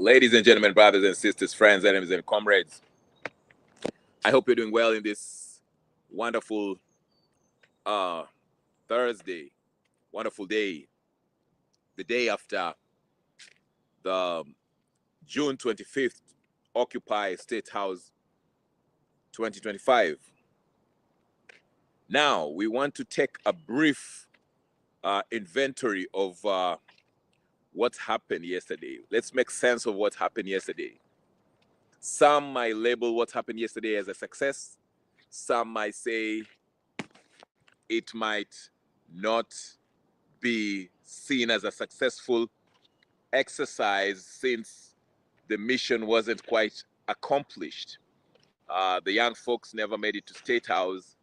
Ladies and gentlemen, brothers and sisters, friends, enemies, and comrades, I hope you're doing well in this wonderful Thursday, wonderful day, the day after the June 25th Occupy State House 2025. Now, we want to take a brief inventory of what happened yesterday. Let's make sense of what happened yesterday. Some might label what happened yesterday as a success. Some might say it might not be seen as a successful exercise since the mission wasn't quite accomplished. The young folks never made it to State House,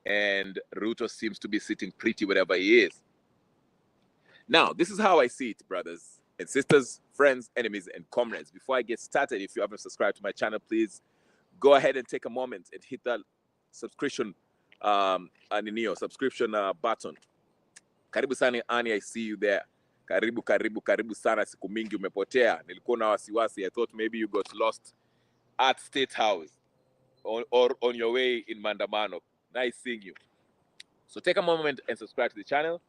and Ruto seems to be sitting pretty wherever he is. Now, this is how I see it, brothers and sisters, friends, enemies, and comrades. Before I get started, if you haven't subscribed to my channel, please go ahead and take a moment and hit that subscription subscription button. Karibu sana Ani, I see you there. Karibu sana, siku mingi umepotea. Nilikuwa na wasiwasi. I thought maybe you got lost at State House or on your way in Mandamano. Nice seeing you. So take a moment and subscribe to the channel.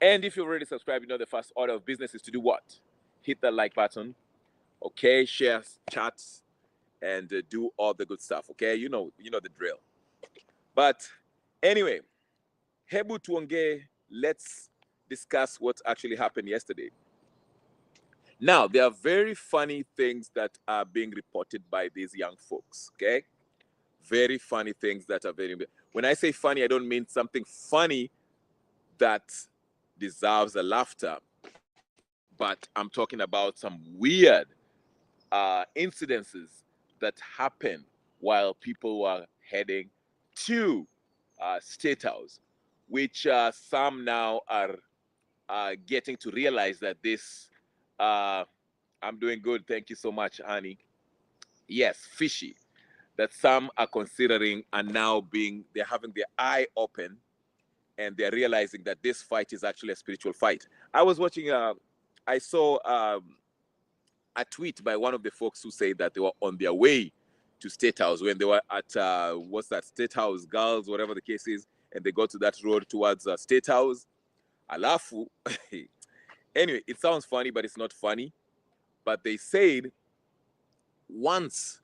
And if you've already subscribed, you know the first order of business is to do what? Hit the like button, okay? Share, chats, and do all the good stuff, okay? You know the drill. But anyway, hebu tuongee, let's discuss what actually happened yesterday. Now, there are very funny things that are being reported by these young folks, okay? Very funny things that are when I say funny, I don't mean something funny that deserves a laughter, but I'm talking about some weird incidences that happened while people were heading to State House, which some now are getting to realize that this, I'm doing good, thank you so much, Annie. Yes, fishy. That some are considering and now they're having their eye open, and they're realizing that this fight is actually a spiritual fight. I was watching, I saw a tweet by one of the folks who said that they were on their way to State House when they were at, what's that, State House Girls, whatever the case is, and they got to that road towards State House. Alafu, anyway, it sounds funny, but it's not funny. But they said once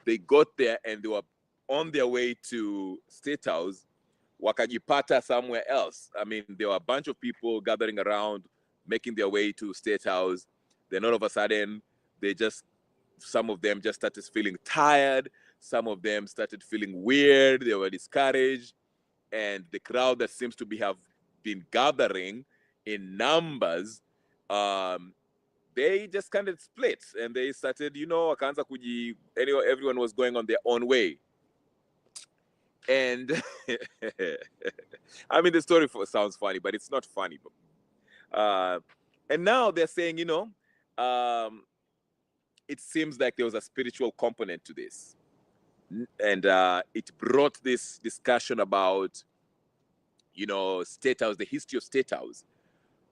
they got there and they were on their way to State House, wakajipata somewhere else. I mean, there were a bunch of people gathering around, making their way to State House. Then all of a sudden, some of them just started feeling tired. Some of them started feeling weird. They were discouraged. And the crowd that seems to have been gathering in numbers, they just kind of split. And they started, everyone was going on their own way. And I mean, the story sounds funny, but it's not funny. And now they're saying, it seems like there was a spiritual component to this. And it brought this discussion about, State House, the history of State House,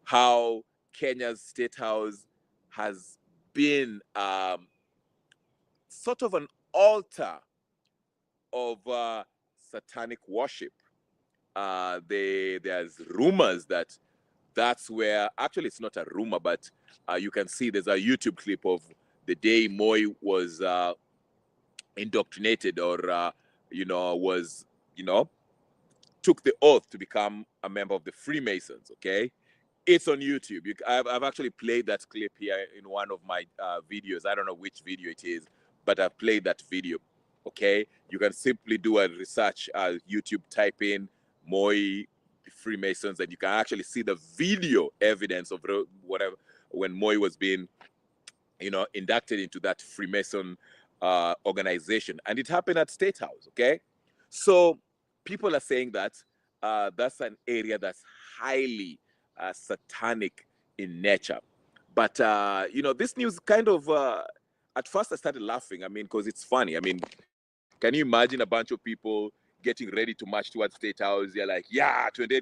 how Kenya's State House has been sort of an altar of satanic worship. There's rumors that's where, actually it's not a rumor, but you can see there's a YouTube clip of the day Moi was indoctrinated or, took the oath to become a member of the Freemasons, okay? It's on YouTube. I've actually played that clip here in one of my videos. I don't know which video it is, but I've played that video, okay? You can simply do a research, YouTube, type in Moi Freemasons, and you can actually see the video evidence of whatever, when Moi was being, inducted into that Freemason organization. And it happened at State House, okay? So people are saying that that's an area that's highly satanic in nature. But, this news kind of, at first I started laughing, because it's funny. Can you imagine a bunch of people getting ready to march towards State House? They're like, yeah, 20.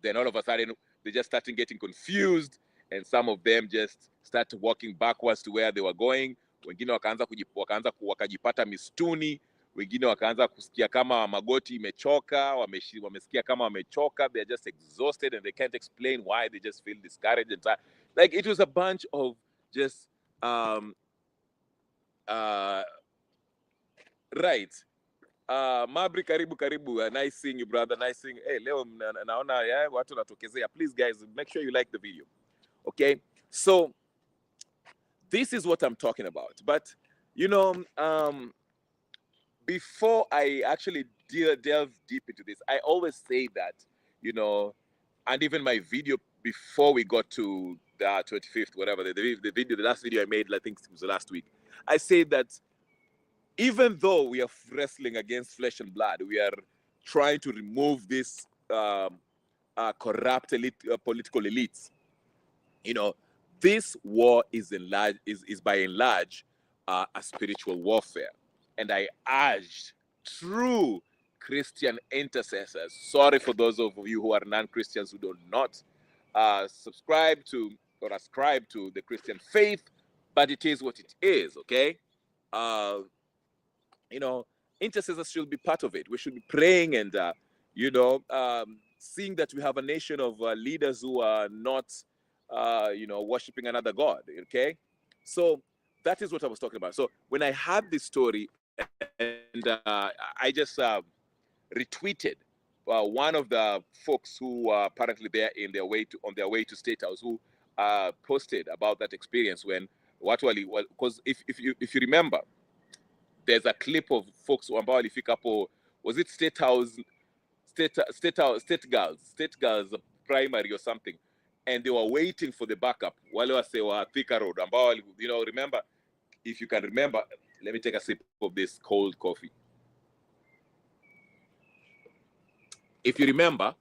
Then all of a sudden, they just started getting confused, and some of them just start walking backwards to where they were going. Wengine wakajipata mistuni, wengine wakaanza kusikia kama magoti imechoka, wamesikia kama wamechoka, they're just exhausted and they can't explain why, they just feel discouraged and tired. Like it was a bunch of just right. Mabri, karibu. Nice seeing you, brother. Nice seeing you. Hey, leo naona watu natokezea. Please guys, make sure you like the video. Okay? So this is what I'm talking about. But you know, before I actually delve deep into this, I always say that, you know, and even my video before we got to the 25th, whatever, the last video I made, I think it was last week, I say that even though we are wrestling against flesh and blood, we are trying to remove this corrupt political elites. You know, this war is by and large a spiritual warfare. And I urged true Christian intercessors. Sorry for those of you who are non-Christians who do not subscribe to or ascribe to the Christian faith, but it is what it is, okay? You know, intercessors should be part of it. We should be praying and, you know, seeing that we have a nation of leaders who are not, you know, worshiping another God, okay? So that is what I was talking about. So when I had this story, and I just retweeted one of the folks who are apparently there on their way to State House, who posted about that experience when because if you remember, there's a clip of folks who ambao walifika hapo, was it State Girls Primary or something, and they were waiting for the backup. Wale wase wa Thika Road ambao, you know, remember, if you can remember, let me take a sip of this cold coffee. If you remember,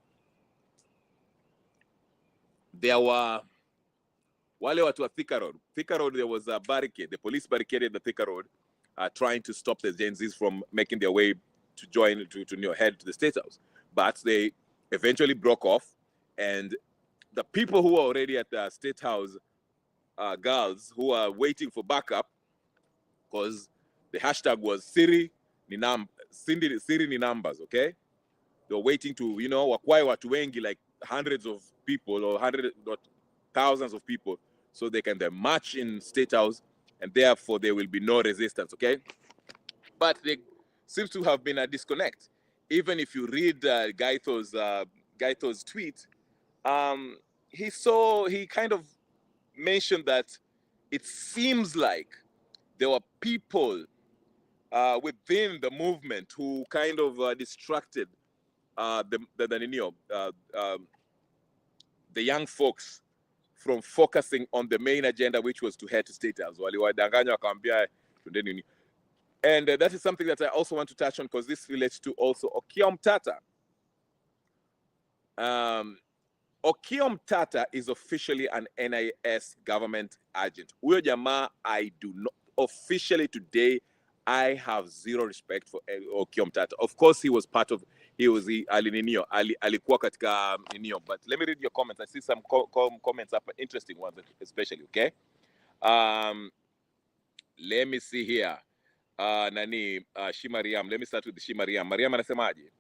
there were wale watu wa Thika Road. Thika Road, there was a barricade, the police barricaded the Thika Road, trying to stop the Gen Zs from making their way to join, to head to the State House. But they eventually broke off, and the people who were already at the State House, girls who are waiting for backup, because the hashtag was Siri ni numbers, okay? They were waiting to, you know, wakwai watu wengi, like hundreds of people or thousands of people, so they can then march in State House, and therefore there will be no resistance, okay? But there seems to have been a disconnect. Even if you read Gaito's tweet, he kind of mentioned that it seems like there were people within the movement who kind of distracted the young folks from focusing on the main agenda, which was to head to State House. And that is something that I also want to touch on, because this relates to also Okiya Omtatah. Okiya Omtatah is officially an NIS government agent. Huyo jamaa, I do not, officially today, I have zero respect for Okiya Omtatah. Of course, he was part of, alikuwa katika ninio. But let me read your comments. I see some comments up, interesting ones especially, okay? Let me see here. Shimariam. Let me start with Shimariam. Mariam anasemaje?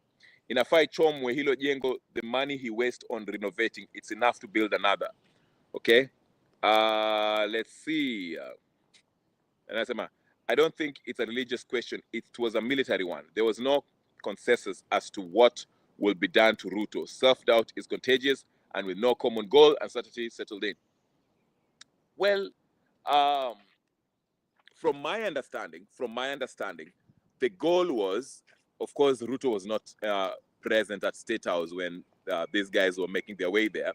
Inafaa ichomwe hilo jengo, the money he wastes on renovating, it's enough to build another. Okay? Let's see. Anasema, I don't think it's a religious question. It was a military one. There was no consensus as to what will be done to Ruto. Self-doubt is contagious, and with no common goal, uncertainty settled in. Well, from my understanding, the goal was, of course, Ruto was not present at State House when these guys were making their way there.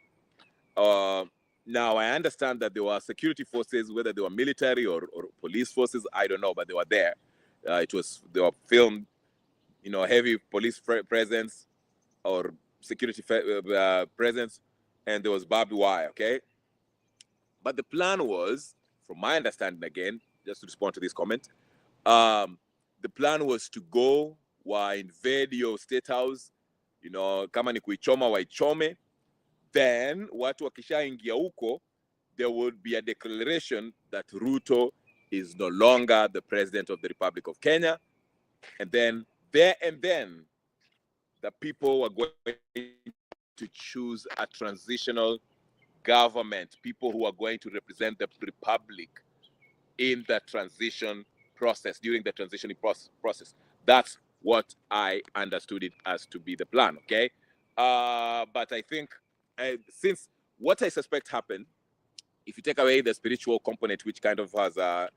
Now, I understand that there were security forces, whether they were military or police forces, I don't know, but they were there. They were filmed, you know, heavy police presence or security presence, and there was barbed wire, okay? But the plan was, from my understanding again, just to respond to this comment, the plan was to go, invade your State House, you know, kama ni kuichoma waichome, then watu wakishaingia huko, there would be a declaration that Ruto is no longer the president of the Republic of Kenya. And then there and then, the people were going to choose a transitional government, people who are going to represent the Republic in the transition process, during the transitioning process. That's what I understood it as to be the plan, okay? But I think since what I suspect happened, if you take away the spiritual component, which kind of has a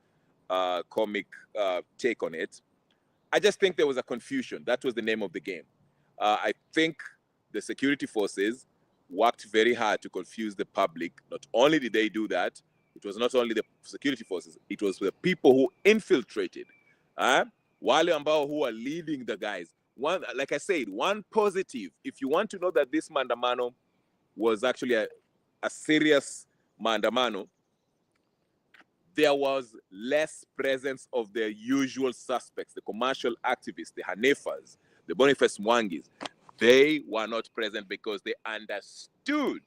comic take on it, I just think there was a confusion. That was the name of the game. I think the security forces worked very hard to confuse the public. Not only did they do that, it was not only the security forces, it was the people who infiltrated. Wale ambao who are leading the guys. One, like I said, one positive, if you want to know that this Maandamano was actually a serious Maandamano, there was less presence of the usual suspects, the commercial activists, the Hanefas, the Boniface Mwangis. They were not present because they understood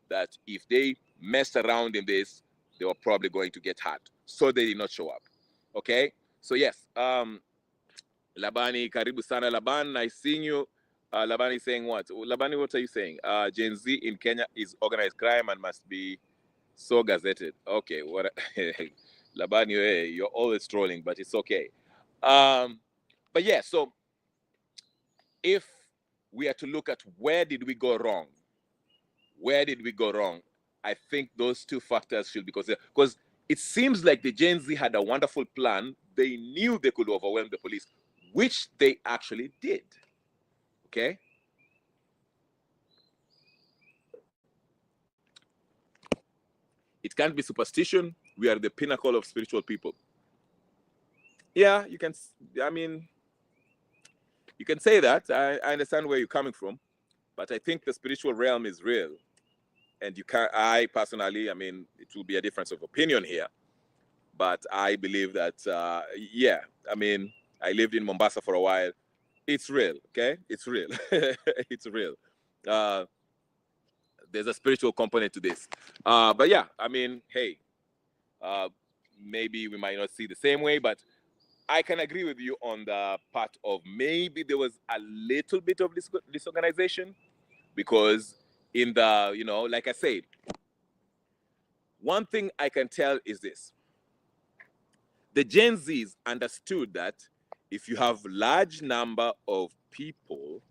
that if they messed around in this, they were probably going to get hurt. So they did not show up. Okay? So yes, Labani, karibu sana Laban, I seen you. Labani is saying what? Labani, what are you saying? Gen Z in Kenya is organized crime and must be so gazetted. Okay, what? Labani, hey, you're always trolling, but it's okay. But yeah, so if we are to look at where did we go wrong, I think those two factors should be considered, because it seems like the Gen Z had a wonderful plan. They knew they could overwhelm the police, which they actually did. Okay? It can't be superstition. We are the pinnacle of spiritual people. Yeah, you can, I mean, you can say that. I understand where you're coming from, but I think the spiritual realm is real. And you can't, I personally, I mean, it will be a difference of opinion here, but I believe that, yeah, I mean, I lived in Mombasa for a while. It's real, okay? It's real. It's real. There's a spiritual component to this. But yeah, I mean, hey, maybe we might not see the same way, but I can agree with you on the part of maybe there was a little bit of disorganization, because in the, you know, like I said, one thing I can tell is this. The Gen Zs understood that if you have large number of people,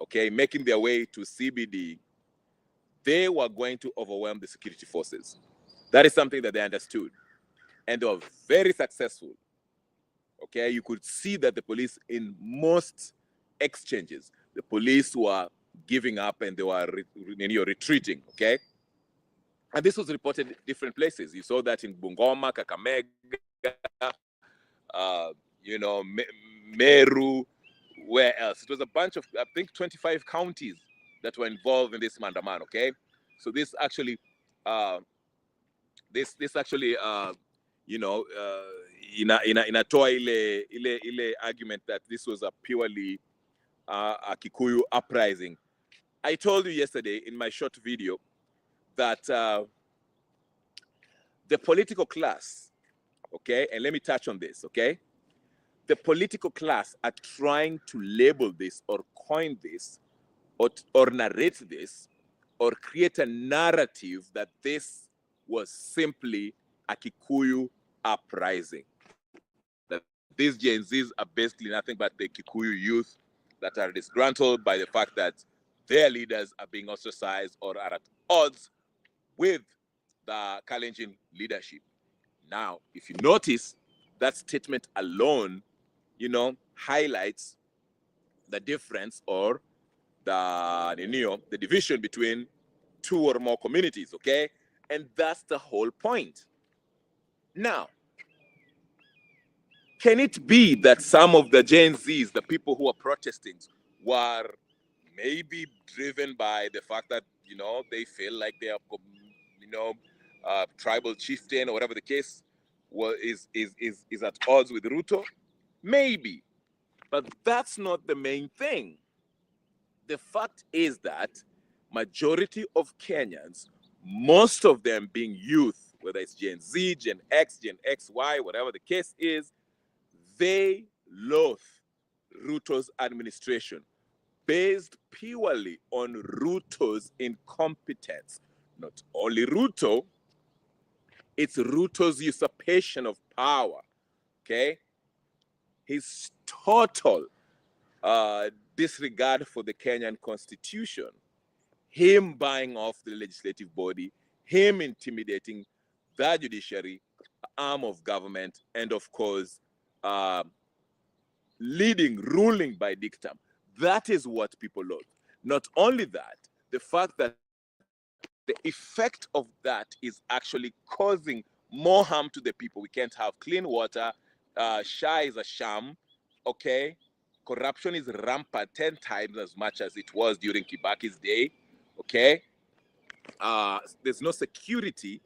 okay, making their way to CBD, they were going to overwhelm the security forces. That is something that they understood. And they were very successful. Okay, you could see that the police, in most exchanges, the police were giving up and they were retreating, okay? And this was reported in different places. You saw that in Bungoma, Kakamega, you know, Meru, where else? It was a bunch of, I think, 25 counties that were involved in this Maandamano, okay? So this actually, you know, inatoa ile argument that this was a purely a Kikuyu uprising. I told you yesterday in my short video that the political class, okay, and let me touch on this, okay? The political class are trying to label this or coin this or narrate this or create a narrative that this was simply a Kikuyu uprising. That these Gen Zs are basically nothing but the Kikuyu youth that are disgruntled by the fact that their leaders are being ostracized or are at odds with the Kalenjin leadership. Now, if you notice, that statement alone, you know, highlights the difference or the division between two or more communities, okay? And that's the whole point. Now, can it be that some of the Gen Zs, the people who are protesting, were maybe driven by the fact that, you know, they feel like they are, you know, tribal chieftain or whatever the case is at odds with Ruto? Maybe, but that's not the main thing. The fact is that majority of Kenyans most of them being youth, whether it's Gen Z, Gen X, Gen XY, whatever the case is, they loathe Ruto's administration based purely on Ruto's incompetence. Not only Ruto, it's Ruto's usurpation of power, okay? His total disregard for the Kenyan Constitution, him buying off the legislative body, him intimidating the judiciary arm of government, and of course, ruling by dictum. That is what people loathe. Not only that, the fact that the effect of that is actually causing more harm to the people. We can't have clean water. SHA is a sham, okay? Corruption is rampant 10 times as much as it was during Kibaki's day, okay? There's no security,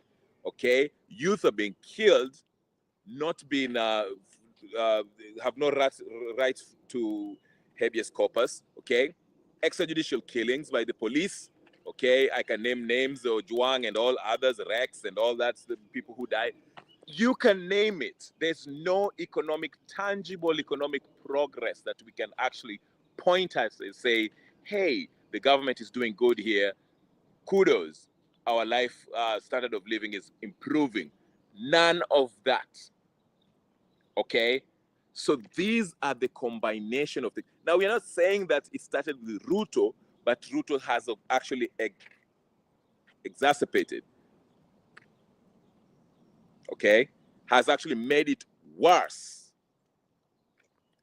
okay? Youth are being killed, not being, have no right to habeas corpus, okay? Extrajudicial killings by the police, okay? I can name names, Juang and all others, Rex and all that, the people who died. You can name it. There's no tangible economic progress that we can actually point at and say, hey, the government is doing good here. Kudos. Our life standard of living is improving. None of that. Okay? So these are the combination of things. Now, we're not saying that it started with Ruto, but Ruto has actually exacerbated. Okay? Has actually made it worse.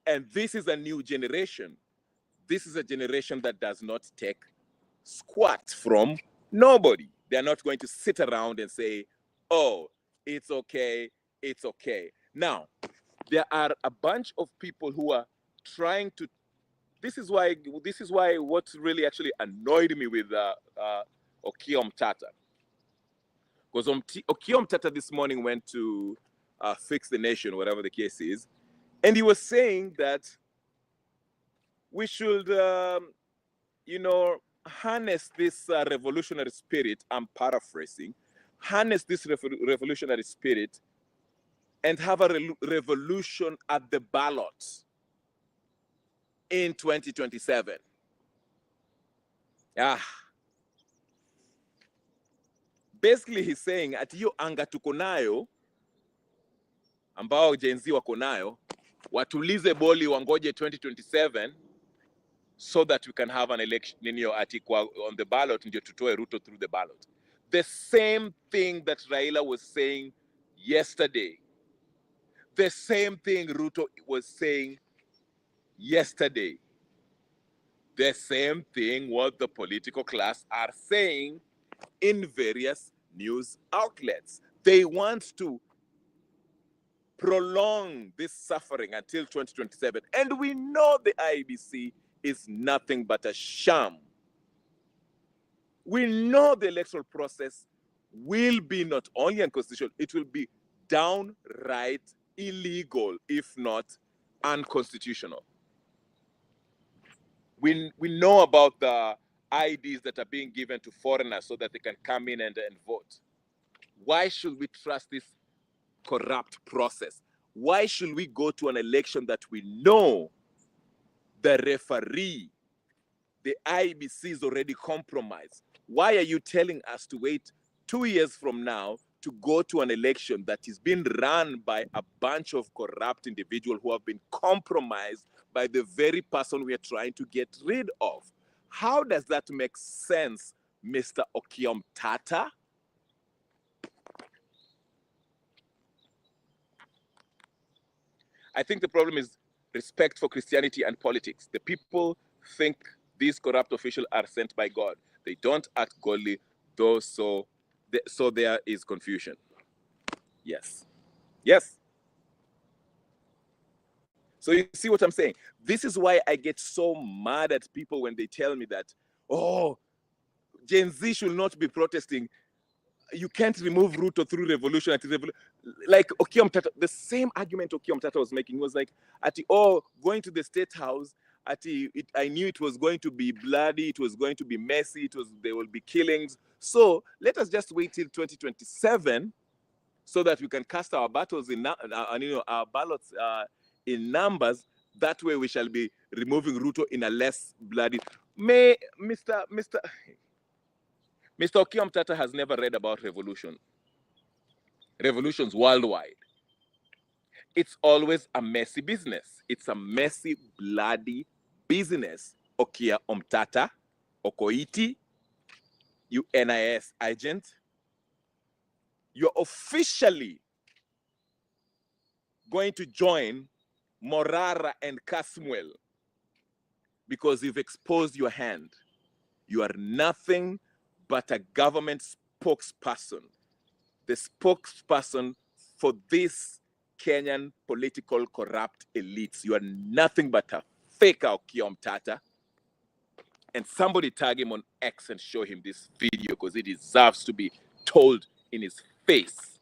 And this is a new generation. This is a generation that does not take squat from nobody. They're not going to sit around and say, oh, it's okay, it's okay. Now, there are a bunch of people who are trying to, this is why what really actually annoyed me with Okiya Omtatah. Because Okiya Omtatah this morning went to Fix the Nation, whatever the case is, and he was saying that we should, harness this revolutionary spirit. I'm paraphrasing. Harness this revolutionary spirit and have a revolution at the ballot in 2027. Basically, he's saying ati hiyo anga tuko nayo ambao Gen Z wako nayo, watulize boli wangoje 2027 so that we can have an election on the ballot ndio tutoe Ruto through the ballot. The same thing that Raila was saying yesterday. The same thing Ruto was saying yesterday. The same thing what the political class are saying in various news outlets. They want to prolong this suffering until 2027. And we know the IEBC is nothing but a sham. We know the electoral process will be not only unconstitutional, it will be downright illegal, if not unconstitutional. We know about the IDs that are being given to foreigners so that they can come in and vote. Why should we trust this corrupt process? Why should we go to an election that we know the referee, the IEBC is already compromised? Why are you telling us to wait 2 years from now to go to an election that is being run by a bunch of corrupt individuals who have been compromised by the very person we are trying to get rid of? How does that make sense, Mr. Okiya Omtatah? I think the problem is respect for Christianity and politics. The people think these corrupt officials are sent by God. They don't act godly, though, so there is confusion. Yes. Yes. So you see what I'm saying? This is why I get so mad at people when they tell me that, oh, Gen Z should not be protesting. You can't remove Ruto through revolution. Like Okiya Omtatah, the same argument Okiya Omtatah was making was like, going to the State House I knew it was going to be bloody, it was going to be messy, there will be killings. So let us just wait till 2027 so that we can cast our battles our ballots in numbers. That way we shall be removing Ruto in a less bloody. Mr. Okiya Mtata has never read about revolutions worldwide. It's always a messy business. It's a messy, bloody business. Okiya Mtata, Okoiti, you NIS agent, you're officially going to join Morara and Kasmuel because you've exposed your hand. You are nothing but a government spokesperson. The spokesperson for this Kenyan political corrupt elites. You are nothing but a fake Okiya Mtata. And somebody tag him on X and show him this video because it deserves to be told in his face.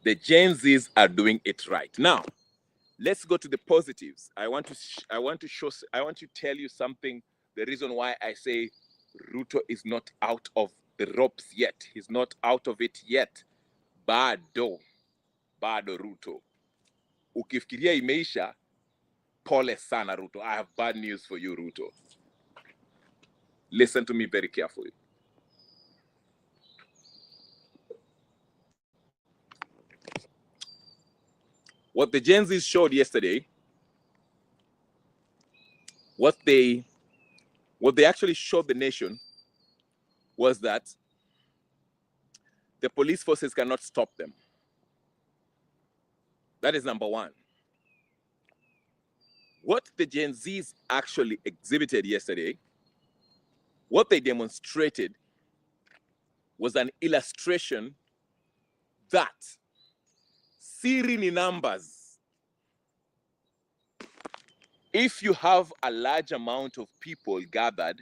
The Gen Zs are doing it right. Now, let's go to the positives. I want to tell you something. The reason why I say Ruto is not out of the ropes yet. He's not out of it yet. Bado Ruto. Ukifikiria imeisha, pole sana Ruto. I have bad news for you, Ruto. Listen to me very carefully. What the Gen Zs showed yesterday, what they actually showed the nation was that the police forces cannot stop them. That is number one. What the Gen Zs actually exhibited yesterday, what they demonstrated was an illustration that siri ni numbers. If you have a large amount of people gathered,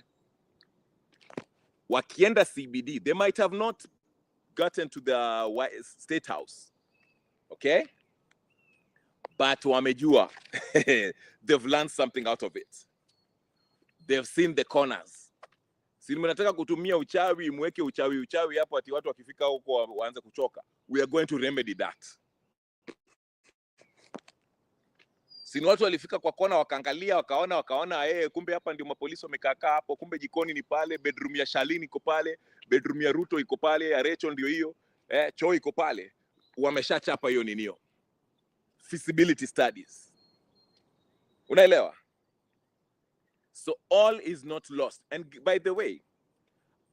wakienda CBD, they might have not gotten to the State House, okay? But wamejua, they've learned something out of it. They've seen the corners. Si mnataka kutumia uchawi, mweke uchawi hapo ati watu wakifika huko waanze kuchoka. We are going to remedy that. Si watu walifika kwa kona wakaangalia wakaona kumbe hapa ndio mapolisi wamekaa hapo, kumbe jikoni ni pale, bedroom ya Shalini iko pale, bedroom ya Ruto iko pale, ya Rachel ndio hiyo, choo iko pale. Wameshachapa hiyo ninio. Feasibility studies. Unaelewa? So all is not lost. And by the way,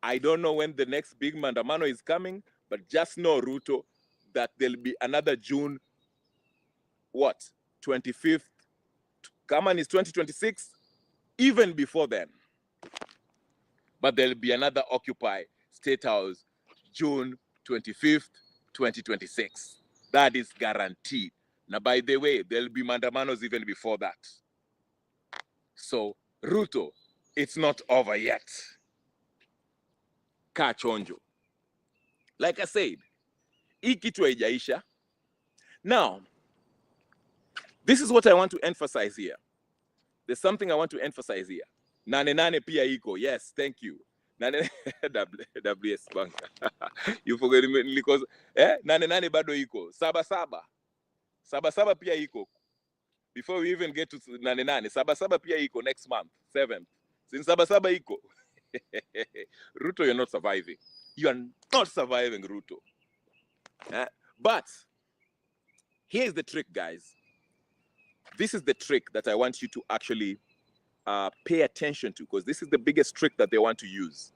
I don't know when the next big Mandamano is coming, but just know, Ruto, that there'll be another June, 25th? Come on, it's 2026, even before then. But there'll be another Occupy State House, June 25th, 2026. That is guaranteed. Now, by the way, there'll be Mandamanos even before that. So, Ruto, it's not over yet. Kaa chonjo. Like I said, hii kitu haijaisha. Now, this is what I want to emphasize here. There's something I want to emphasize here. Nane pia iko. Yes, thank you. Nane WS Bank. You forget me because nane bado iko. Saba pia iko. Before we even get to nane, saba pia iko next month, 7th. Since saba iko. Ruto, you're not surviving. You are not surviving, Ruto. But here's the trick, guys. This is the trick that I want you to actually pay attention to, because this is the biggest trick that they want to use.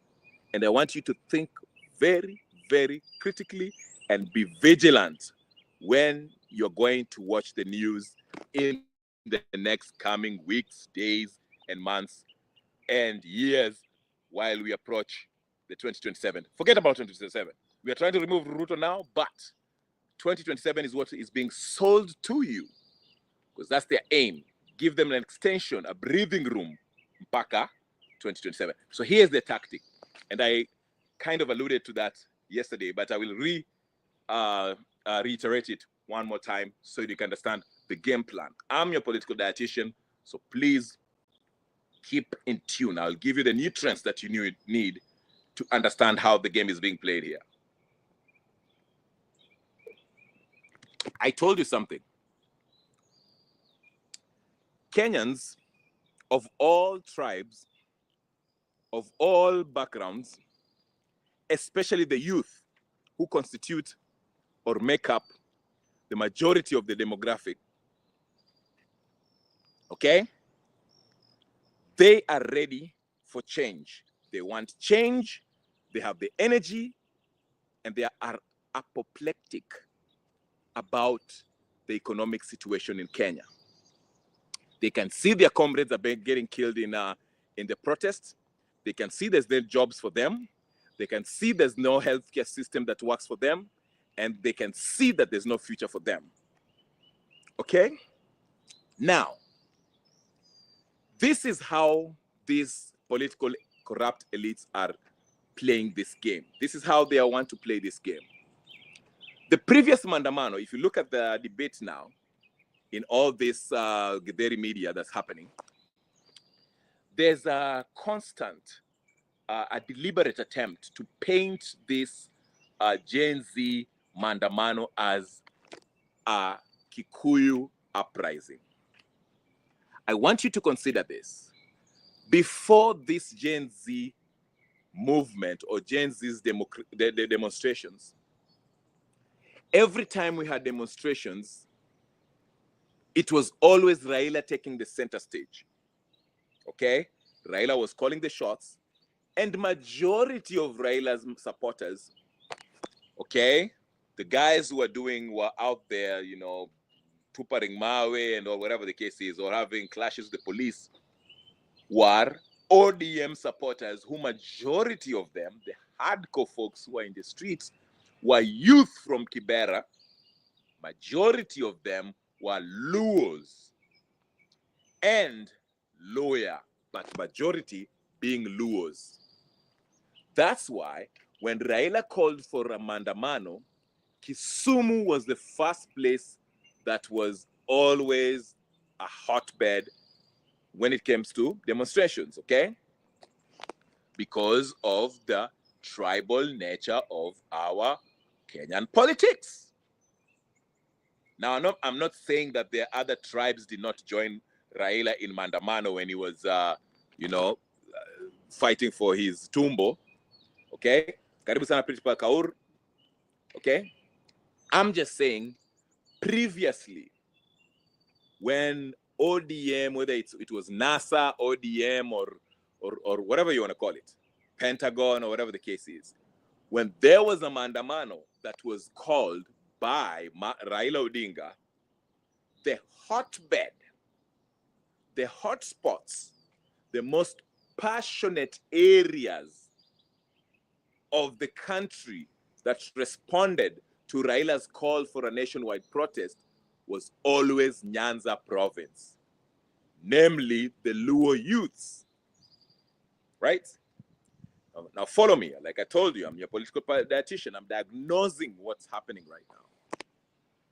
And I want you to think very, very critically and be vigilant when you're going to watch the news in the next coming weeks, days, and months, and years while we approach the 2027. Forget about 2027. We are trying to remove Ruto now, but 2027 is what is being sold to you, because that's their aim. Give them an extension, a breathing room, mpaka 2027. So here's the tactic. And I kind of alluded to that yesterday, but I will reiterate it one more time so you can understand the game plan. I'm your political dietitian, so please keep in tune. I'll give you the nutrients that you need to understand how the game is being played here. I told you something. Kenyans of all tribes, of all backgrounds, especially the youth who constitute or make up the majority of the demographic, okay? They are ready for change. They want change, they have the energy, and they are apoplectic about the economic situation in Kenya. They can see their comrades are getting killed in the protests. They can see there's no jobs for them. They can see there's no healthcare system that works for them. And they can see that there's no future for them. Okay? Now, this is how these political corrupt elites are playing this game. This is how they want to play this game. The previous Maandamano, if you look at the debate now, in all this Githeri media that's happening, there's a constant, a deliberate attempt to paint this Gen Z Maandamano as a Kikuyu uprising. I want you to consider this. Before this Gen Z movement or Gen Z's the demonstrations, every time we had demonstrations, it was always Raila taking the center stage. Okay? Raila was calling the shots, and majority of Raila's supporters, okay, the guys who were out there, you know, tuparing mawe and or whatever the case is, or having clashes with the police, were ODM supporters who majority of them, the hardcore folks who are in the streets, were youth from Kibera. Majority of them were Luos and Loya, but majority being Luos. That's why when Raila called for a Maandamano, Kisumu was the first place that was always a hotbed when it comes to demonstrations, okay? Because of the tribal nature of our Kenyan politics. Now, I'm not saying that the other tribes did not join Raila in Maandamano when he was, fighting for his tumbo. Okay? Karibu sana Principal Kaur. Okay? I'm just saying, previously, when ODM, whether it was NASA, ODM, or whatever you want to call it, Pentagon, or whatever the case is, when there was a Maandamano that was called by Raila Odinga, the hotbed, the hotspots, the most passionate areas of the country that responded to Raila's call for a nationwide protest was always Nyanza province, namely the Luo youths, right? Now follow me. Like I told you, I'm your political dietitian. I'm diagnosing what's happening right now.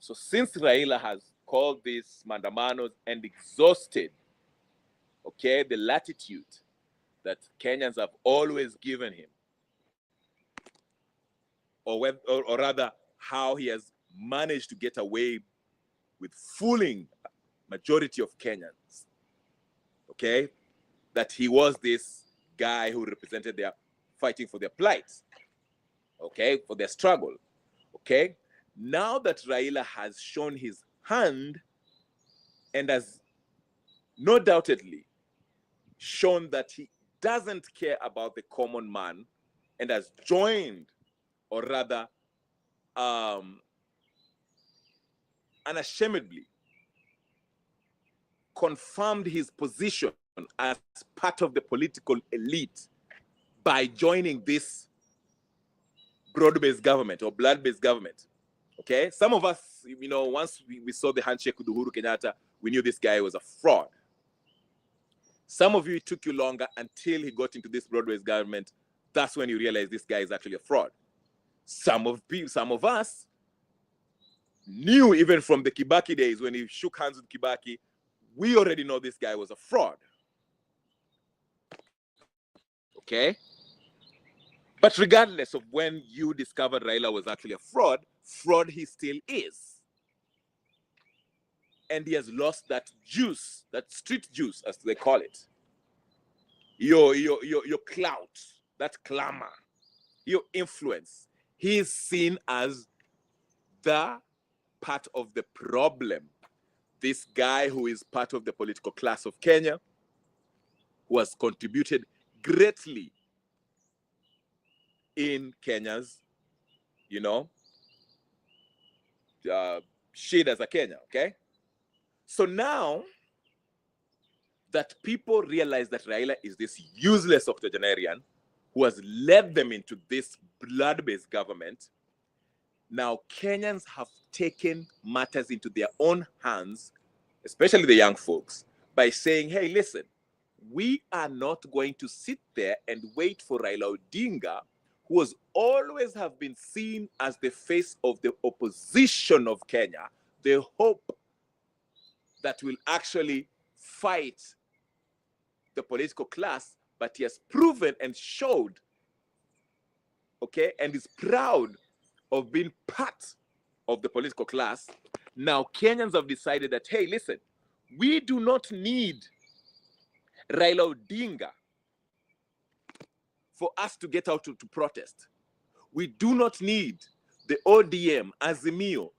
So since Raila has called these Maandamanos and exhausted, okay, the latitude that Kenyans have always given him, or rather how he has managed to get away with fooling majority of Kenyans, okay, that he was this guy who represented their fighting for their plight, okay, for their struggle, okay. Now that Raila has shown his hand and has no doubtedly shown that he doesn't care about the common man and has joined, or rather unashamedly confirmed his position as part of the political elite by joining this broad-based government or blood-based government. Okay, some of us, you know, once we saw the handshake with Uhuru Kenyatta, we knew this guy was a fraud. Some of you, it took you longer until he got into this broad-based government. That's when you realize this guy is actually a fraud. Some of us, knew even from the Kibaki days when he shook hands with Kibaki, we already know this guy was a fraud. Okay? But regardless of when you discovered Raila was actually a fraud he still is. And he has lost that juice, that street juice, as they call it. Your clout, that clamor, your influence. He is seen as the part of the problem. This guy who is part of the political class of Kenya, who has contributed greatly in Kenya's, shade as a Kenya, okay? So now that people realize that Raila is this useless octogenarian who has led them into this blood-based government, now Kenyans have taken matters into their own hands, especially the young folks, by saying, hey, listen, we are not going to sit there and wait for Raila Odinga, who has always have been seen as the face of the opposition of Kenya, the hope that will actually fight the political class, but he has proven and showed, okay, and is proud of being part of the political class. Now Kenyans have decided that, hey, listen, we do not need Raila Odinga for us to get out to protest. We do not need the ODM, Azimio,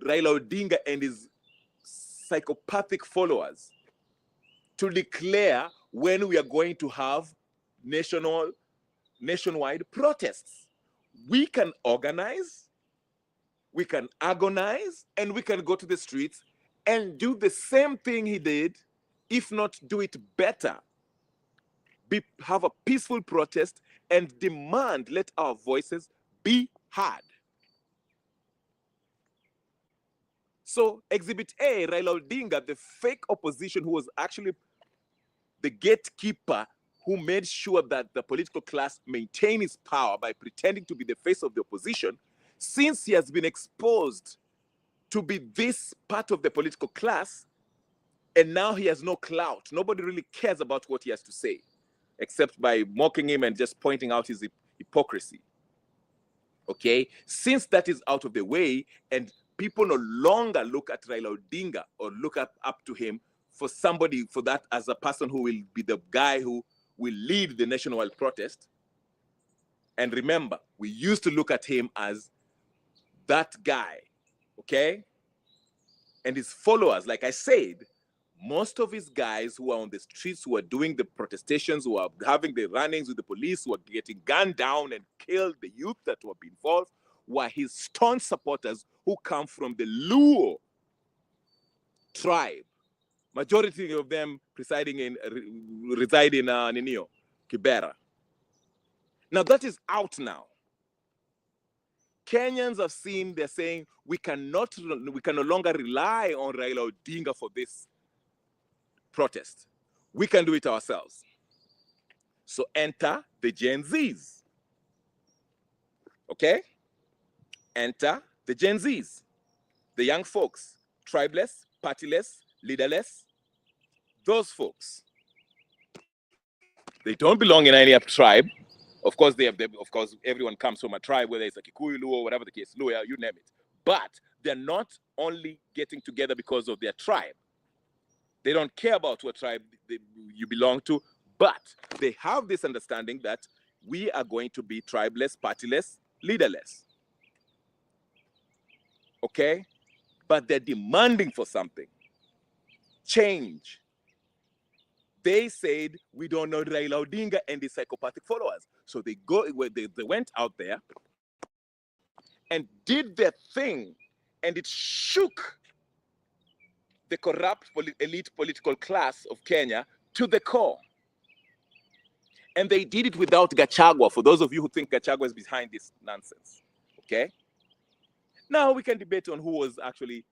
Raila Odinga and his psychopathic followers to declare when we are going to have nationwide protests. We can organize, we can agonize, and we can go to the streets and do the same thing he did, if not do it better. Have a peaceful protest and demand, let our voices be heard. So Exhibit A, Raila Odinga, the fake opposition who was actually the gatekeeper who made sure that the political class maintained its power by pretending to be the face of the opposition, since he has been exposed to be this part of the political class, and now he has no clout. Nobody really cares about what he has to say, except by mocking him and just pointing out his hypocrisy. Okay? Since that is out of the way, and people no longer look at Raila Odinga or look up to him for somebody, for that as a person who will be the guy who will lead the nationwide protest. And remember, we used to look at him as that guy, okay? And his followers, like I said, most of his guys who are on the streets, who are doing the protestations, who are having the run-ins with the police, who are getting gunned down and killed, the youth that were involved, were his staunch supporters who come from the Luo tribe. Majority of them reside in Ninio, Kibera. Now that is out now. Kenyans have seen, they're saying, we can no longer rely on Raila Odinga for this protest. We can do it ourselves. So enter the Gen Zs. Okay? Enter the Gen Zs. The young folks, tribeless, partyless, leaderless. Those folks. They don't belong in any tribe. Of course, of course, everyone comes from a tribe, whether it's a Kikuyu, Luo, whatever the case, Luo, you name it. But they're not only getting together because of their tribe. They don't care about what tribe you belong to, but they have this understanding that we are going to be tribeless, partyless, leaderless. Okay? But they're demanding for something. Change. They said, we don't know Raila Odinga and his psychopathic followers. So they went out there and did their thing, and it shook the corrupt elite political class of Kenya to the core. And they did it without Gachagua, for those of you who think Gachagua is behind this nonsense. Okay? Now we can debate on who was actually,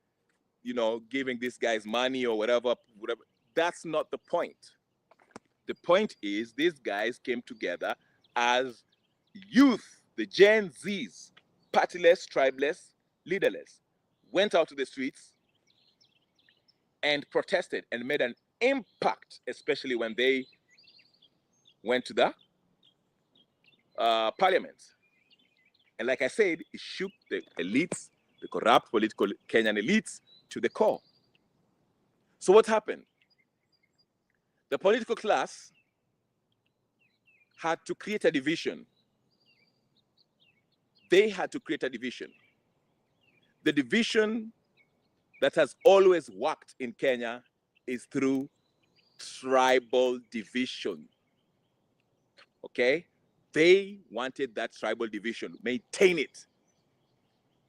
giving these guys money or whatever. That's not the point. The point is these guys came together as youth, the Gen Zs, partyless, tribeless, leaderless. went out to the streets and protested and made an impact, especially when they went to the parliament. And like I said, it shook the elites, the corrupt political Kenyan elites, to the core. So what happened? The political class had to create a division. They had to create a division. The division that has always worked in Kenya is through tribal division. Okay? They wanted that tribal division, maintain it.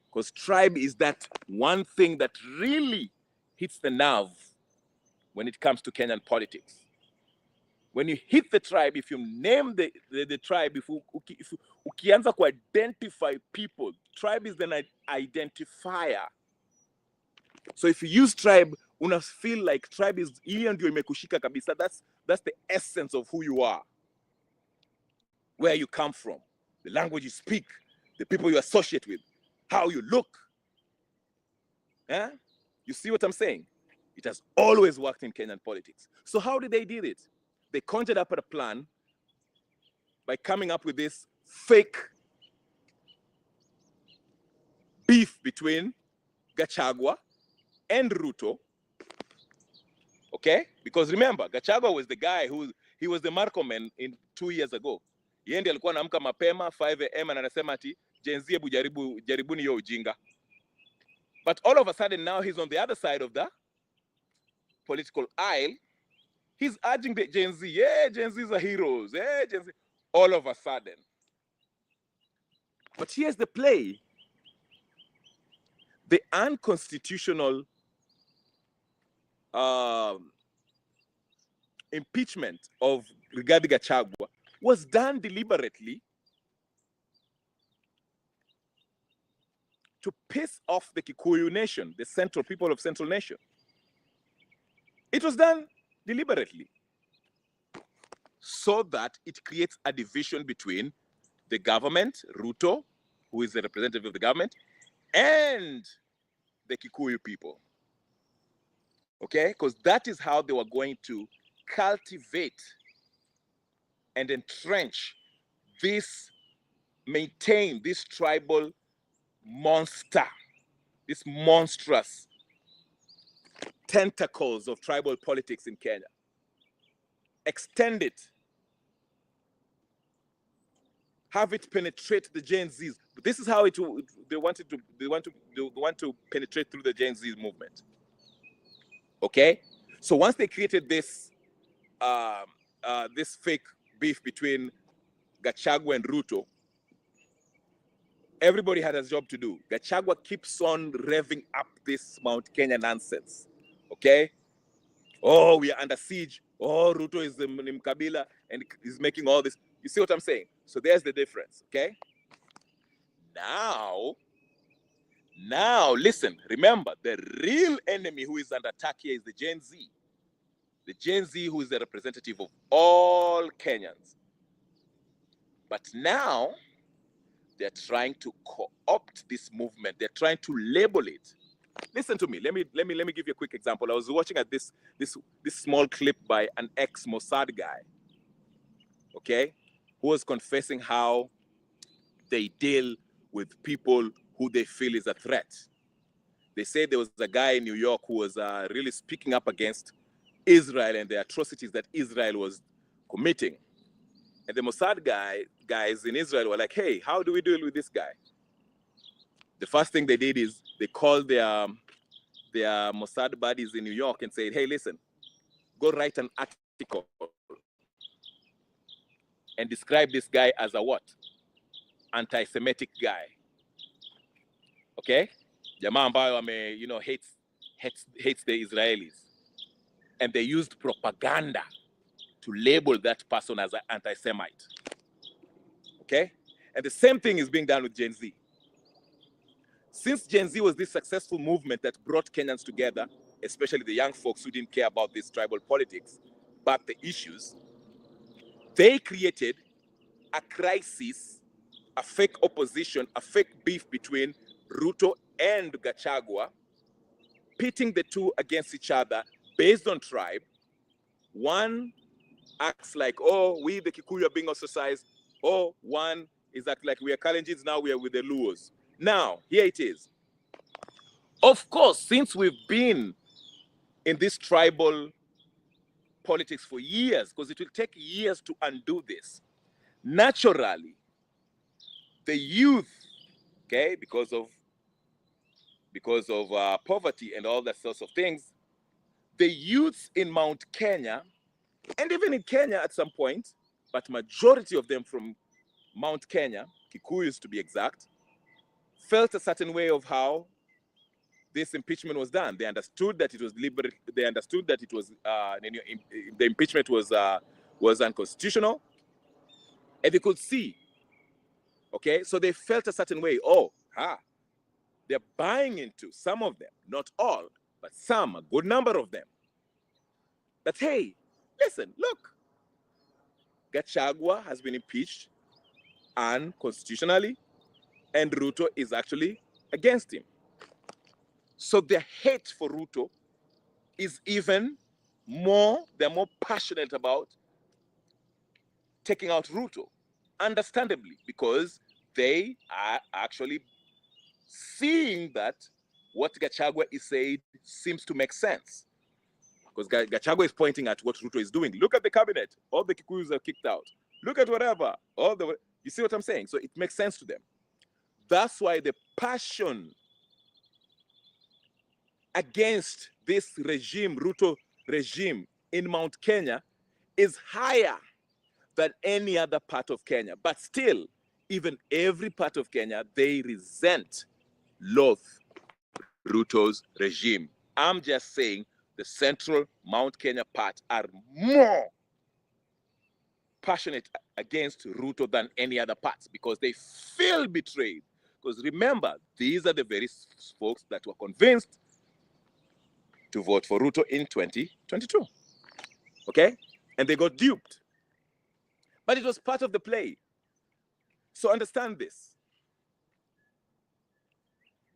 Because tribe is that one thing that really hits the nerve when it comes to Kenyan politics. When you hit the tribe, if you name the tribe, if ukianza to identify people, tribe is an identifier. So if you use tribe, una feel like tribe is hiyo ndio imekushika kabisa. That's the essence of who you are, where you come from, the language you speak, the people you associate with, how you look. Yeah? You see what I'm saying? It has always worked in Kenyan politics. So how did they do it? They conjured up a plan by coming up with this fake beef between Gachagua and Ruto. Okay? Because remember, Gachagua was the guy he was the Marcoman in 2 years ago. Yeye ndiye alikuwa anaamka mapema 5 AM na anasema ati Gen Z jaribuni hiyo ujinga. But all of a sudden now he's on the other side of the political aisle. He's urging the Gen Z, yeah, Gen Zs are heroes, yeah, Gen Z, all of a sudden. But here's the play. The unconstitutional impeachment of Rigathi Gachagua was done deliberately to piss off the Kikuyu nation, the central people of Central Nation. It was done deliberately so that it creates a division between the government, Ruto, who is the representative of the government, and the Kikuyu people. Okay? Because that is how they were going to cultivate and entrench maintain this tribal monster, this monstrous tentacles of tribal politics in Kenya. Extend it. Have it penetrate the Gen Zs. But this is how they want to penetrate through the Gen Z movement. Okay? So once they created this this fake beef between Gachagua and Ruto, everybody had a job to do. Gachagua keeps on revving up this Mount Kenya nonsense. Okay? Oh, we are under siege. Oh, Ruto is the Mkabila and is making all this. You see what I'm saying? So there's the difference, okay? Now, listen, remember, the real enemy who is under attack here is the Gen Z. The Gen Z who is the representative of all Kenyans. But now, they're trying to co-opt this movement. They're trying to label it. Listen to me. Let me give you a quick example. I was watching at this small clip by an ex-Mossad guy, okay, who was confessing how they deal with people who they feel is a threat. They say there was a guy in New York who was really speaking up against Israel and the atrocities that Israel was committing. And the Mossad guys in Israel were like, hey, how do we deal with this guy? The first thing they did is they called their Mossad buddies in New York and said, hey, listen, go write an article and describe this guy as a what? Anti-Semitic guy. Okay? Jamaa ambayo hates the Israelis. And they used propaganda to label that person as an anti-Semite. Okay? And the same thing is being done with Gen Z. Since Gen Z was this successful movement that brought Kenyans together, especially the young folks who didn't care about this tribal politics, but the issues, they created a crisis, a fake opposition, a fake beef between Ruto and Gachagua, pitting the two against each other based on tribe. One acts like, oh, we the Kikuyu are being ostracized. Oh, one is act like we are Kalenjins, now we are with the Luos. Now, here it is. Of course, since we've been in this tribal politics for years, because it will take years to undo this, naturally, the youth, okay, because of poverty and all that sorts of things, the youths in Mount Kenya, and even in Kenya at some point, but majority of them from Mount Kenya, Kikuyus to be exact, felt a certain way of how this impeachment was done. They understood that it was They understood that it was the impeachment was unconstitutional, and they could see. Okay, so they felt a certain way. Oh, they're buying into, some of them, not all, but some, a good number of them, that hey, listen, look, Gachagua has been impeached unconstitutionally, and Ruto is actually against him. So their hate for Ruto is even more, they're more passionate about taking out Ruto, understandably, because they are actually seeing that what Gachagua is saying seems to make sense. Because Gachagua is pointing at what Ruto is doing. Look at the cabinet. All the Kikuyus are kicked out. Look at whatever. You see what I'm saying? So it makes sense to them. That's why the passion against this regime, Ruto regime in Mount Kenya, is higher than any other part of Kenya. But still, even every part of Kenya, they loathe Ruto's regime. I'm just saying the central Mount Kenya part are more passionate against Ruto than any other parts because they feel betrayed. Because remember, these are the very folks that were convinced to vote for Ruto in 2022. Okay? And they got duped. But it was part of the play. So understand this.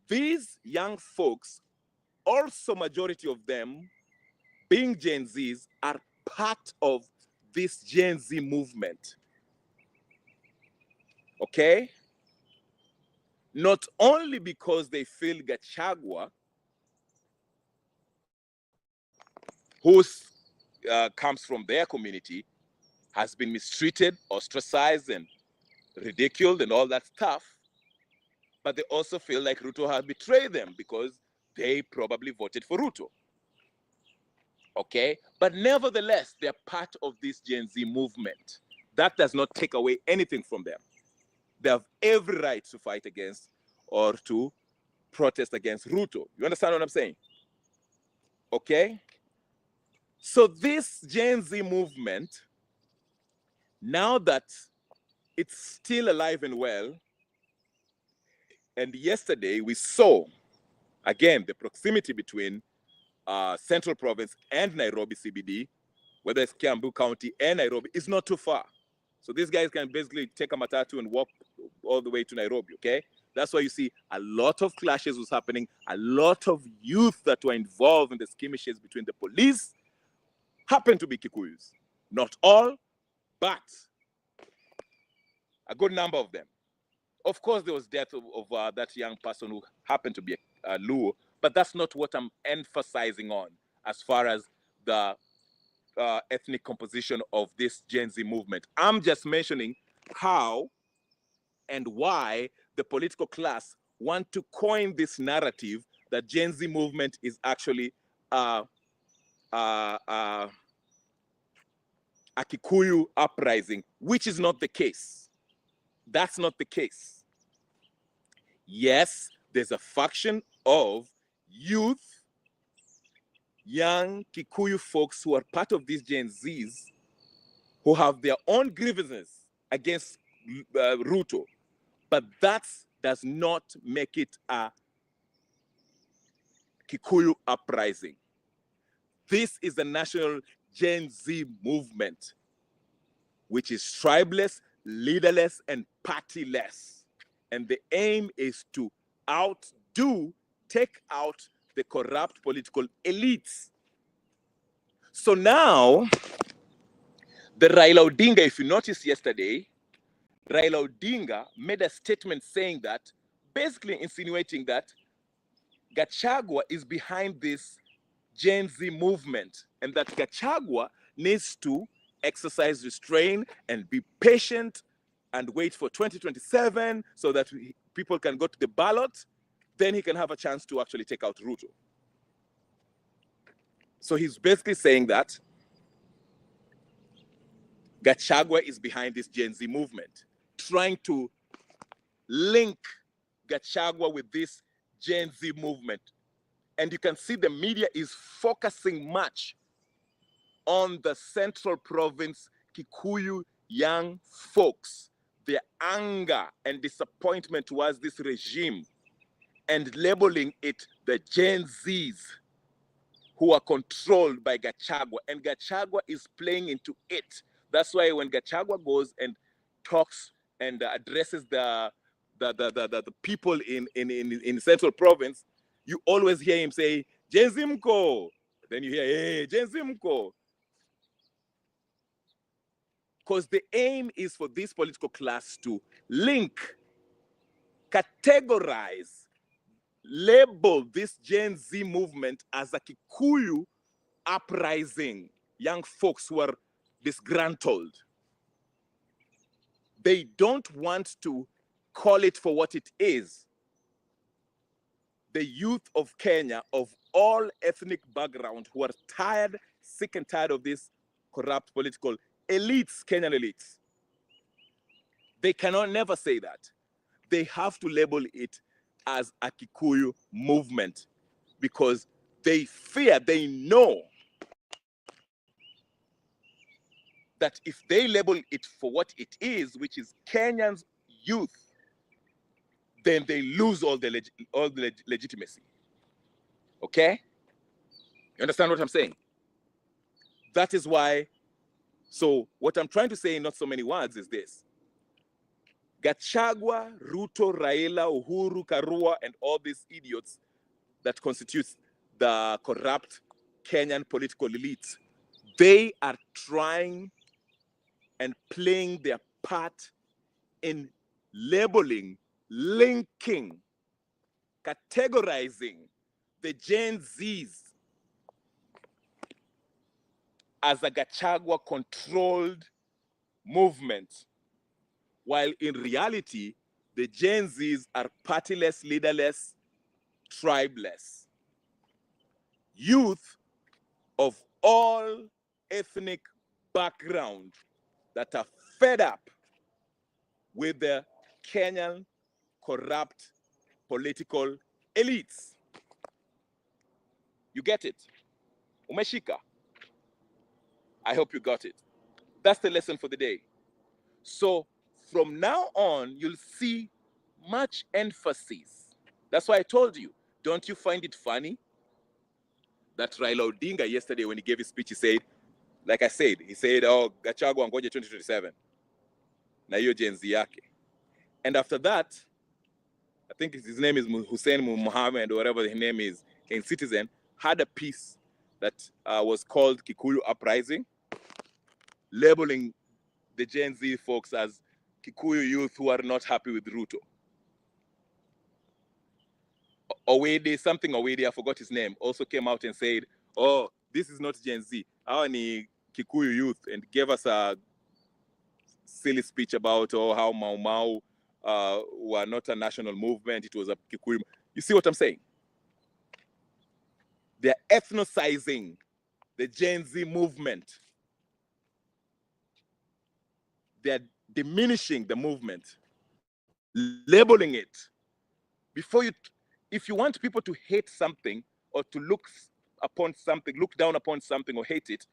These young folks, also majority of them being Gen Zs, are part of this Gen Z movement. Okay? Not only because they feel Gachagua, who comes from their community, has been mistreated, ostracized, and ridiculed and all that stuff, but they also feel like Ruto has betrayed them because they probably voted for Ruto. Okay? But nevertheless, they're part of this Gen Z movement. That does not take away anything from them. They have every right to fight against or to protest against Ruto. You understand what I'm saying? Okay? So this Gen Z movement, now that it's still alive and well, and yesterday we saw, again, the proximity between Central Province and Nairobi CBD, whether it's Kiambu County and Nairobi, is not too far. So these guys can basically take a matatu and walk all the way to Nairobi, okay? That's why you see a lot of clashes was happening, a lot of youth that were involved in the skirmishes between the police happen to be Kikuyus. Not all, but a good number of them. Of course, there was death of that young person who happened to be a Luo, but that's not what I'm emphasizing on as far as the ethnic composition of this Gen Z movement. I'm just mentioning how and why the political class want to coin this narrative that Gen Z movement is actually a Kikuyu uprising, which is not the case. That's not the case. Yes, there's a faction of youth, young Kikuyu folks who are part of these Gen Zs who have their own grievances against Ruto, but that does not make it a Kikuyu uprising. This is the national Gen Z movement, which is tribeless, leaderless, and partyless. And the aim is to take out the corrupt political elites. So now, the Raila Odinga, if you noticed yesterday, Raila Odinga made a statement saying that, basically insinuating that Gachagua is behind this Gen Z movement and that Gachagua needs to exercise restraint and be patient and wait for 2027 so that people can go to the ballot. Then he can have a chance to actually take out Ruto. So he's basically saying that Gachagua is behind this Gen Z movement, trying to link Gachagua with this Gen Z movement. And you can see the media is focusing much on the Central Province Kikuyu young folks, their anger and disappointment towards this regime, and labeling it the Gen Zs who are controlled by Gachagua. And Gachagua is playing into it. That's why when Gachagua goes and talks and addresses the people in Central Province, you always hear him say, Gen Zimko. Then you hear, hey, Gen Zimko. Because the aim is for this political class to link, categorize, label this Gen Z movement as a Kikuyu uprising, young folks who are disgruntled. They don't want to call it for what it is. The youth of Kenya, of all ethnic background, who are tired, sick and tired of this corrupt political elites, Kenyan elites. They cannot never say that. They have to label it as a Kikuyu movement because they fear, they know that if they label it for what it is, which is Kenyans' youth, then they lose all the legitimacy. Okay? You understand what I'm saying? That is why, so what I'm trying to say in not so many words is this. Gachagua, Ruto, Raila, Uhuru, Karua, and all these idiots that constitutes the corrupt Kenyan political elites, they are trying and playing their part in labeling, linking, categorizing the Gen Zs as a Gachagua-controlled movement, while in reality, the Gen Zs are partyless, leaderless, tribeless. Youth of all ethnic background that are fed up with the Kenyan corrupt political elites. You get it? Umeshika. I hope you got it. That's the lesson for the day. So from now on, you'll see much emphasis. That's why I told you, don't you find it funny that Raila Odinga yesterday when he gave his speech, he said, like I said, he said, oh, Gachagua ngoje 2027. Na hiyo Gen Z yake. And after that, I think his name is Hussein Mohammed or whatever his name is, in Citizen, had a piece that was called Kikuyu Uprising, labeling the Gen Z folks as Kikuyu youth who are not happy with Ruto. Owede, something Owede, I forgot his name, also came out and said, oh, this is not Gen Z, our ni Kikuyu youth, and gave us a silly speech about how Mau Mau were not a national movement, it was a Kikuyu. You see what I'm saying? They're ethnicizing the Gen Z movement. They're diminishing the movement, labeling it. Before you, if you want people to hate something or to look upon something, look down upon something or hate it,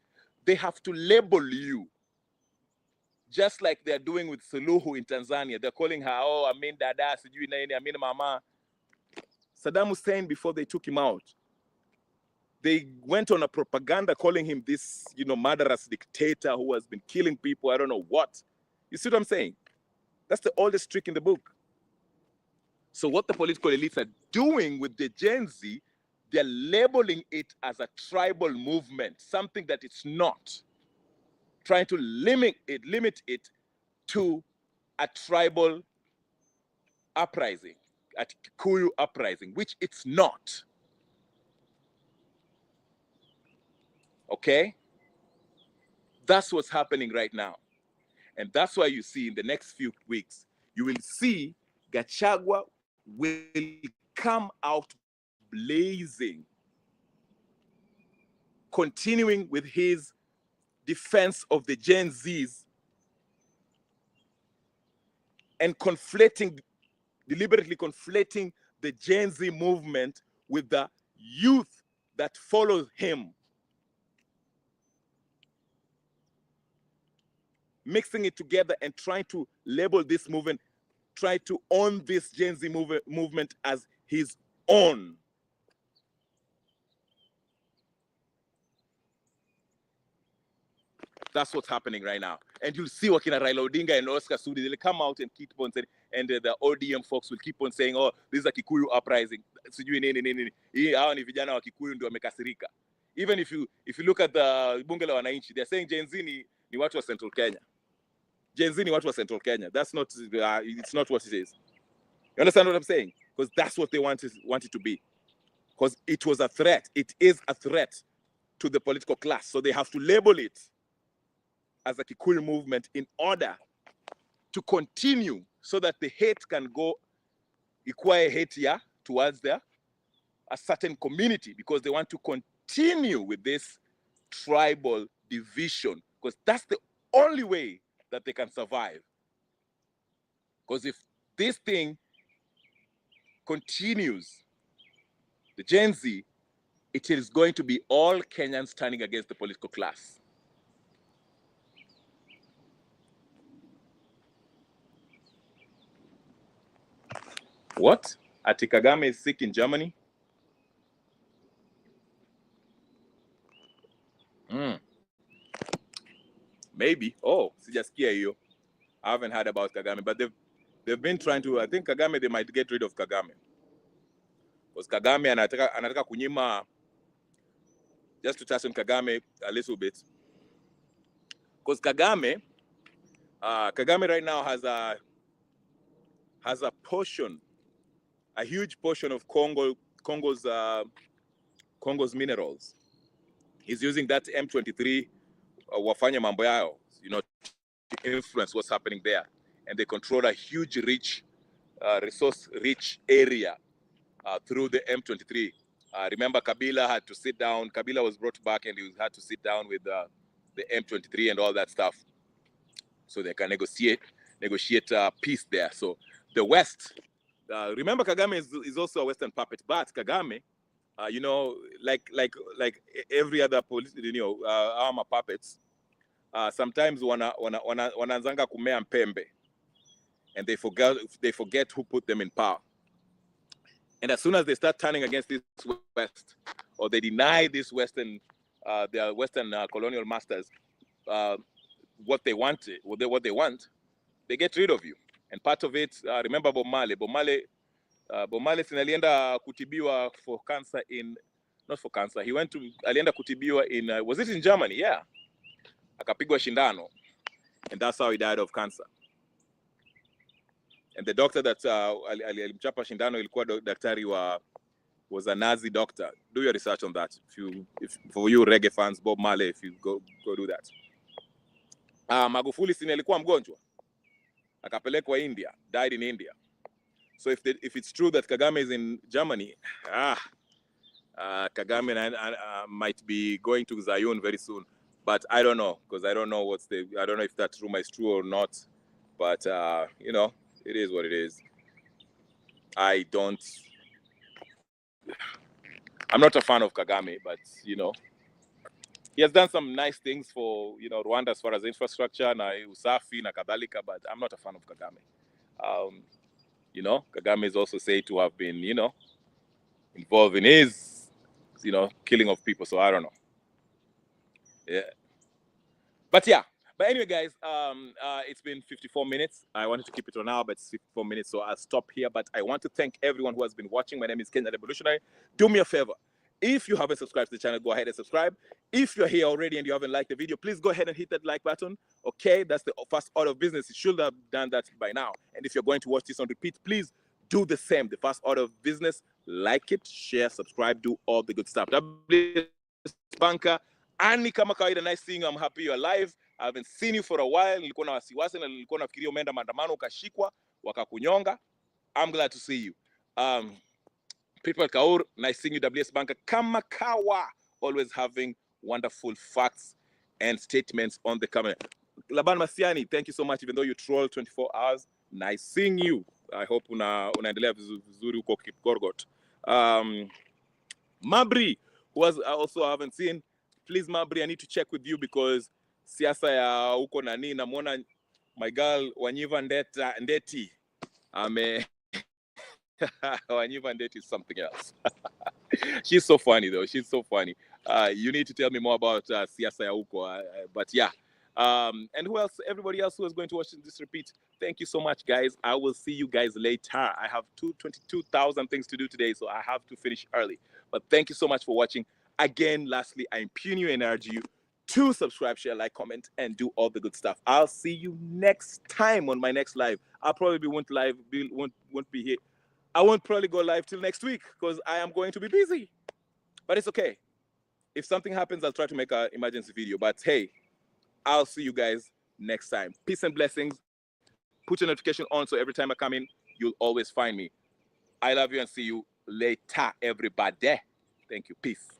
they have to label you. Just like they're doing with Suluhu in Tanzania. They're calling her, oh, Amin Dada, Amin Mama. Saddam Hussein, before they took him out, they went on a propaganda calling him this, murderous dictator who has been killing people, I don't know what. You see what I'm saying? That's the oldest trick in the book. So what the political elites are doing with the Gen Z, they're labeling it as a tribal movement, something that it's not. Trying to limit it to a tribal uprising, a Kikuyu uprising, which it's not. Okay? That's what's happening right now. And that's why you see in the next few weeks, you will see Gachagua will come out blazing, continuing with his defense of the Gen Zs and deliberately conflating the Gen Z movement with the youth that follows him. Mixing it together and trying to label this movement, try to own this Gen Z movement as his own. That's what's happening right now. And you'll see Wakina Raila Odinga and Oscar Sudi, they'll come out and keep on saying, and the ODM folks will keep on saying, oh, this is a Kikuyu uprising. Hawa ni vijana wa Kikuyu ndio wamekasirika. Even if you look at the bunge la wananchi, they're saying Gen Z ni watu wa Central Kenya. Gen Z ni watu wa Central Kenya. That's not, it's not what it is. You understand what I'm saying? Because that's what they want it to be. Because it was a threat. It is a threat to the political class. So they have to label it as a Kikuyu movement in order to continue so that the hate can go acquire hate here towards a certain community, because they want to continue with this tribal division, because that's the only way that they can survive. Because if this thing continues, the Gen Z, it is going to be all Kenyans turning against the political class. What? Ati Kagame is sick in Germany? Maybe. Oh, sijasikia hiyo. I haven't heard about Kagame, but they've been trying to. I think Kagame, they might get rid of Kagame, because Kagame anataka kunyima. Just to touch on Kagame a little bit, because Kagame right now has a portion, a huge portion of Congo's minerals. He's using that M23 wafanya mambo yao, to influence what's happening there, and they control a huge resource-rich area through the M23. Remember, Kabila had to sit down. Kabila was brought back, and he had to sit down with the M23 and all that stuff, so they can negotiate peace there. So the West, remember, Kagame is also a Western puppet, but Kagame, like every other armor puppets, sometimes wanazanga kumea mpembe, and they forget who put them in power. And as soon as they start turning against this West, or they deny this Western, their Western colonial masters what they want, they get rid of you. And part of it, remember Bob Marley sinalienda kutibiwa for cancer not for cancer. Alienda kutibiwa in, was it in Germany? Yeah. Akapigwa shindano. And that's how he died of cancer. And the doctor that alimchapa shindano ilikuwa daktari was a Nazi doctor. Do your research on that. If for you reggae fans, Bob Marley, if you go do that. Magufuli sini alikuwa mgonjwa. Akapelekwa India, died in India. So if it's true that Kagame is in Germany, Kagame might be going to Zion very soon. But I don't know, because I don't know if that rumor is true or not. But it is what it is. I'm not a fan of Kagame, but he has done some nice things for Rwanda as far as infrastructure, na usafi na kadhalika, but I'm not a fan of Kagame. Kagame is also said to have been, involved in his, killing of people. So I don't know. Yeah. But yeah, But anyway, guys, it's been 54 minutes. I wanted to keep it on now, but it's 54 minutes, so I'll stop here. But I want to thank everyone who has been watching. My name is Kenya Revolutionary. Do me a favor. If you haven't subscribed to the channel, go ahead and subscribe. If you're here already and you haven't liked the video, please go ahead and hit that like button. Okay, that's the first order of business. You should have done that by now. And if you're going to watch this on repeat, please do the same. The first order of business, like it, share, subscribe, do all the good stuff. WS Banker, Ani kama kawaida, nice seeing you. I'm happy you're alive. I haven't seen you for a while. Nilikuwa na wasiwasi na nilikuwa nafikiria umeenda maandamano ukashikwa wakakunyonga. I'm glad to see you. People Kaur, nice seeing you. WS Banker kama kawa, always having wonderful facts and statements on the camera. Laban Masiani, thank you so much, even though you troll 24 hours. Nice seeing you. I hope unaendelea vizuri huko Kipkorgot. Mabri, who also I haven't seen. Please, Mabri, I need to check with you because siasa ya huko nani namuona my girl Wanyiva Ndeti. Wanyiva Ndeti is something else. She's so funny though. She's so funny. You need to tell me more about siasa ya huko. But yeah. And who else? Everybody else who is going to watch this repeat. Thank you so much, guys. I will see you guys later. I have 22,000 things to do today, so I have to finish early. But thank you so much for watching. Again, lastly, I impress you and urge you to subscribe, share, like, comment, and do all the good stuff. I'll see you next time on my next live. I'll probably won't be here. I won't probably go live till next week because I am going to be busy. But it's okay. If something happens, I'll try to make an emergency video. But hey, I'll see you guys next time. Peace and blessings. Put your notification on so every time I come in, you'll always find me. I love you and see you later, everybody. Thank you. Peace.